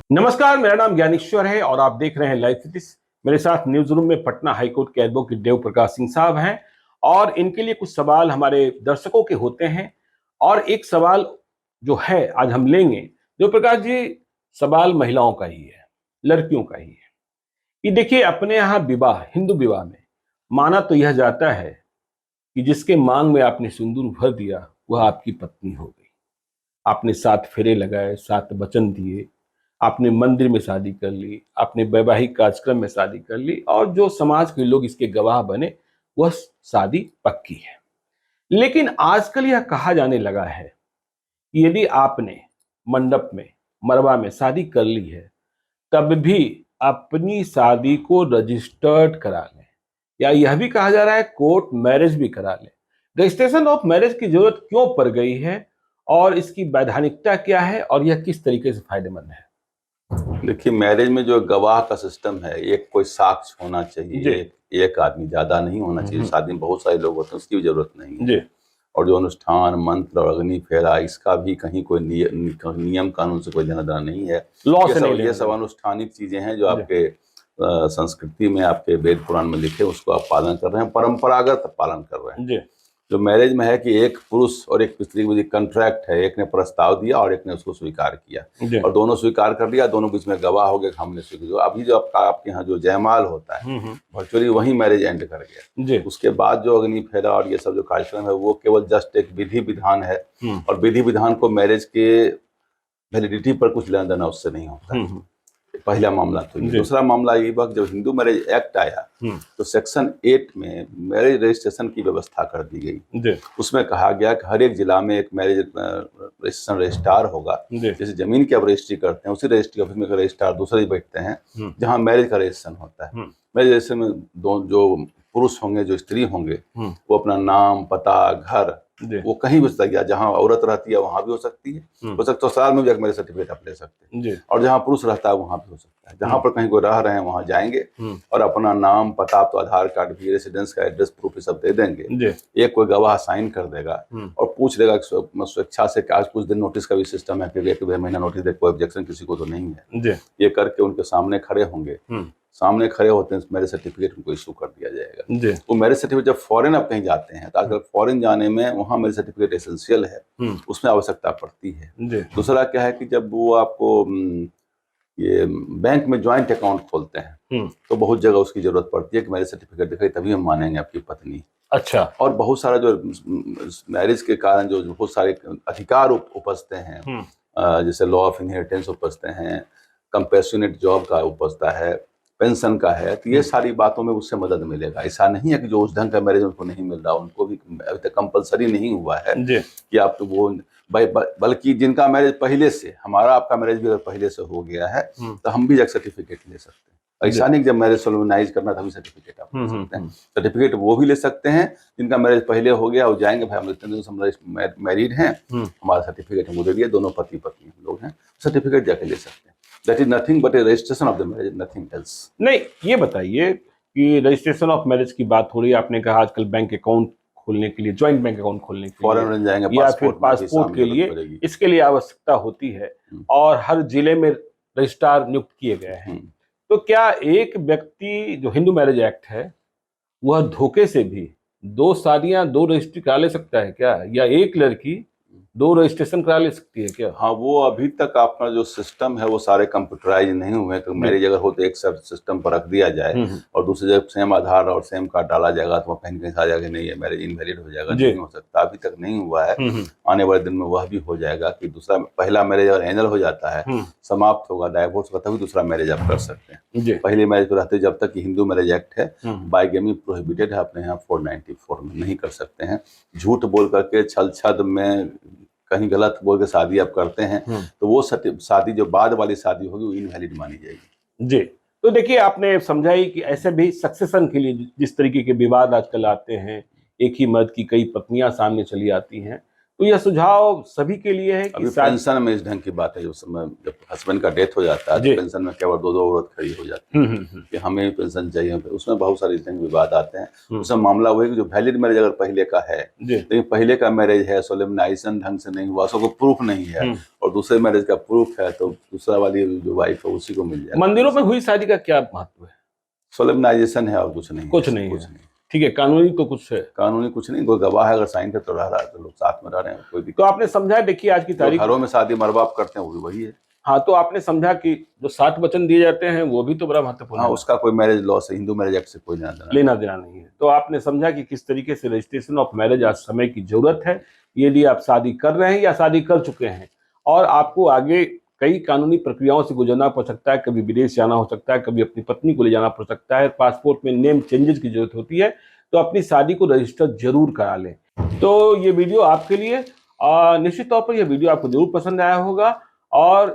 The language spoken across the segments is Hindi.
नमस्कार, मेरा नाम ज्ञानेश्वर है और आप देख रहे हैं लाइव फिजिक्स। मेरे साथ न्यूज रूम में पटना हाईकोर्ट के एडवोकेट देव प्रकाश सिंह साहब हैं और इनके लिए कुछ सवाल हमारे दर्शकों के होते हैं। और एक सवाल जो है आज हम लेंगे, देव प्रकाश जी, सवाल महिलाओं का ही है, लड़कियों का ही है कि देखिए, अपने यहाँ विवाह, हिंदू विवाह में माना तो यह जाता है कि जिसके मांग में आपने सिंदूर भर दिया वह आपकी पत्नी हो गई। आपने 7 फेरे लगाए, 7 वचन दिए, आपने मंदिर में शादी कर ली, आपने वैवाहिक कार्यक्रम में शादी कर ली और जो समाज के लोग इसके गवाह बने, वह शादी पक्की है। लेकिन आजकल यह कहा जाने लगा है कि यदि आपने मंडप में, मरवा में शादी कर ली है, तब भी अपनी शादी को रजिस्टर्ड करा लें, या यह भी कहा जा रहा है कोर्ट मैरिज भी करा लें। रजिस्ट्रेशन ऑफ मैरिज की जरूरत क्यों पड़ गई है और इसकी वैधानिकता क्या है और यह किस तरीके से फायदेमंद है? देखिए, मैरिज में जो गवाह का सिस्टम है, एक कोई साक्ष्य होना जी। चाहिए, एक आदमी, ज्यादा नहीं होना चाहिए। शादी में बहुत सारे लोग होते हैं, उसकी भी जरूरत नहीं है। जी। और जो अनुष्ठान, मंत्र और अग्नि फेरा, इसका भी कहीं कोई नियम कानून से कोई लेना देना नहीं है। लॉ से नहीं ये लेना सब देना। अनुष्ठानिक चीजें हैं जो जी। आपके संस्कृति में, आपके वेद पुराण में लिखे, उसको आप पालन कर रहे हैं, परंपरागत पालन कर रहे हैं। जी। जो मैरिज में है कि एक पुरुष और एक स्त्री के बीच कॉन्ट्रैक्ट है, एक ने प्रस्ताव दिया और एक ने उसको स्वीकार किया, जी। और दोनों स्वीकार कर लिया, दोनों बीच में गवाह हो गए कि हमने स्वीकार। अभी जो आपके यहाँ जो जयमाल होता है, वर्चुअली वही मैरिज एंड कर गया। जी। उसके बाद जो अग्नि फेरा और ये सब जो कार्यक्रम है, वो केवल जस्ट एक विधि विधान है, और विधि विधान को मैरिज के वैलिडिटी पर कुछ लेना देना उससे नहीं होता। पहला मामला तो ये। दूसरा मामला ये हुआ कि जब हिंदू मैरिज एक्ट आया तो सेक्शन 8 में मैरिज रजिस्ट्रेशन की व्यवस्था कर दी गई। उसमें कहा गया कि हर एक जिला में एक मैरिज रजिस्ट्रेशन रजिस्ट्रार होगा। जैसे जमीन की आप रजिस्ट्री करते हैं, उसी रजिस्ट्री ऑफिस में रजिस्ट्रार दूसरे बैठते हैं जहाँ मैरिज का रजिस्ट्रेशन होता है। मैरिज रजिस्ट्रेशन में जो पुरुष होंगे, जो स्त्री होंगे, वो अपना नाम, पता, घर, वो कहीं भी हो सकता है। जहाँ औरत रहती है वहां भी हो सकती है, हो सकता है ससुराल में भी मैरिज सर्टिफिकेट आप ले सकते हैं, और जहाँ पुरुष रहता है वहां भी हो सकता है। जहाँ पर कहीं कोई रह रहे हैं वहां जाएंगे और अपना नाम, पता, तो आधार कार्ड भी, रेसिडेंस का एड्रेस प्रूफ सब दे देंगे। एक कोई गवाह साइन कर देगा और पूछ लेगा स्वेच्छा से, आज कुछ दिन नोटिस का भी सिस्टम है कि 1 महीना नोटिस दे, कोई ऑब्जेक्शन किसी को तो नहीं है। ये करके उनके सामने खड़े होंगे, सामने खड़े होते हैं, मैरिज सर्टिफिकेट उनको इशू कर दिया जाएगा। वो मैरिज सर्टिफिकेट जब फॉरेन आप कहीं जाते हैं तो आजकल फॉरेन जाने में वहाँ मैरिज सर्टिफिकेट एसेंशियल है, उसमें आवश्यकता पड़ती है। दूसरा क्या है कि जब वो आपको ये बैंक में ज्वाइंट अकाउंट खोलते हैं तो बहुत जगह उसकी जरूरत पड़ती है कि मैरिज सर्टिफिकेट दिखाई तभी हम मानेंगे आपकी पत्नी। अच्छा। और बहुत सारा जो मैरिज के कारण जो बहुत सारे अधिकार उपजते हैं, जैसे लॉ ऑफ इनहेरिटेंस उपजते हैं, कंपैशनेट जॉब का उपजता है, पेंशन का है, तो ये सारी बातों में उससे मदद मिलेगा। ऐसा नहीं है कि जो उस ढंग का मैरिज उनको नहीं मिल रहा, उनको भी अभी तक कंपलसरी नहीं हुआ है कि आप तो वो, बल्कि जिनका मैरिज पहले से, हमारा आपका मैरिज भी अगर पहले से हो गया है तो हम भी एक सर्टिफिकेट ले सकते हैं। ऐसा नहीं जब मैरिज सोलमनाइज करना तभी सर्टिफिकेट आप ले सकते हैं। सर्टिफिकेट वो भी ले सकते हैं जिनका मैरिज पहले हो गया, वो जाएंगे, भाई हम इतने दिन से मैरिड हैं, हमारा सर्टिफिकेट हमको दे दिया, दोनों पति पत्नी हम लोग हैं, सर्टिफिकेट जाके ले सकते हैं। That is nothing but a registration of the marriage, nothing else. नहीं, ये बताइए कि रजिस्ट्रेशन ऑफ मैरिज की बात हो रही है, आपने कहा आजकल बैंक अकाउंट खोलने के लिए, ज्वाइंट बैंक अकाउंट खोलने के फॉरेन जाएंगे, लिए, या फिर पासपोर्ट के लिए, इसके लिए आवश्यकता होती है और हर जिले में रजिस्ट्रार नियुक्त किए गए हैं। तो क्या एक व्यक्ति, जो हिंदू मैरिज एक्ट है, वह धोखे से भी 2 शादियां, 2 रजिस्ट्री करा ले सकता है क्या, या एक लड़की 2 रजिस्ट्रेशन करा ले सकती है क्या? हाँ, वो अभी तक अपना जो सिस्टम है वो सारे कंप्यूटराइज नहीं हुए। तो मैरिज अगर हो तो एक सिस्टम पर रख दिया जाए और दूसरी जगह सेम आधार और सेम कार्ड डाला जाएगा तो कहीं कहीं आ जाएगा नहीं है, मैरिज इनवैलिड हो जाएगा, नहीं हो सकता। अभी तक नहीं हुआ है, आने वाले दिन में वह भी हो जाएगा कि दूसरा, पहला मैरिज अगर एनल हो जाता है, समाप्त होगा, डाइवोर्स होगा, तभी दूसरा मैरिज आप कर सकते हैं। पहले मैरिज को रहते जब तक हिंदू मैरिज एक्ट है, बाइगेमी प्रोहिबिटेड है, अपने यहाँ 494 में नहीं कर सकते हैं। झूठ बोल करके, छल छद में कहीं गलत बोल के शादी आप करते हैं तो वो शादी जो बाद वाली शादी होगी वो इनवैलिड मानी जाएगी। जी। तो देखिए, आपने समझाई कि ऐसे भी सक्सेशन के लिए जिस तरीके के विवाद आजकल आते हैं, एक ही मर्द की कई पत्नियां सामने चली आती हैं, तो यह सुझाव सभी के लिए है कि अभी पेंशन में इस ढंग की बात है, जो समय जब हस्बैंड का डेथ हो जाता है तो पेंशन में केवल दो औरत खड़ी हो जाती है कि हमें पेंशन चाहिए, उसमें बहुत सारे इस ढंग के विवाद आते हैं। उसमें मामला वही कि जो वैलिड मैरिज अगर पहले का है, लेकिन पहले का मैरिज है, सोलेमनाइजेशन ढंग से नहीं हुआ, उसको प्रूफ नहीं है, और दूसरे मैरिज का प्रूफ है, तो दूसरा वाली जो वाइफ है उसी को मिल जाए। मंदिरों में हुई शादी का क्या महत्व है? सोलेमनाइजेशन है और कुछ नहीं, कुछ नहीं। ठीक है, कानूनी तो कुछ है? कानूनी कुछ नहीं, कोई गवाह है, अगर साइन पे तो रह रहा है तो लोग साथ में रह रहे हैं, कोई दिक्कत। तो आपने समझा, देखिए आज की तारीख घरों में शादी माँ बाप करते हैं वो भी वही है। हाँ, तो आपने समझा कि जो 7 वचन दिए जाते हैं वो भी तो बड़ा महत्वपूर्ण है। उसका कोई मैरिज लॉ से, हिंदू मैरिज एक्ट से कोई लेना देना नहीं है। तो आपने समझा कि किस तरीके से रजिस्ट्रेशन ऑफ मैरिज आज समय की जरूरत है। यदि आप शादी कर रहे हैं या शादी कर चुके हैं और आपको आगे कई कानूनी प्रक्रियाओं से गुजरना पड़ सकता है, कभी विदेश जाना हो सकता है, कभी अपनी पत्नी को ले जाना पड़ सकता है, पासपोर्ट में नेम चेंजेस की जरूरत होती है, तो अपनी शादी को रजिस्टर जरूर करा लें। तो ये वीडियो आपके लिए, निश्चित तौर पर यह वीडियो आपको जरूर पसंद आया होगा। और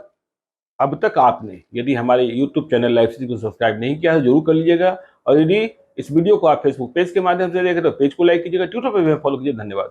अब तक आपने यदि हमारे YouTube चैनल लाइफ सिटी को सब्सक्राइब नहीं किया है, जरूर कर लीजिएगा। और यदि इस वीडियो को आप फेसबुक पेज के माध्यम से देखें तो पेज को लाइक कीजिएगा, ट्विटर पर भी फॉलो कीजिए। धन्यवाद।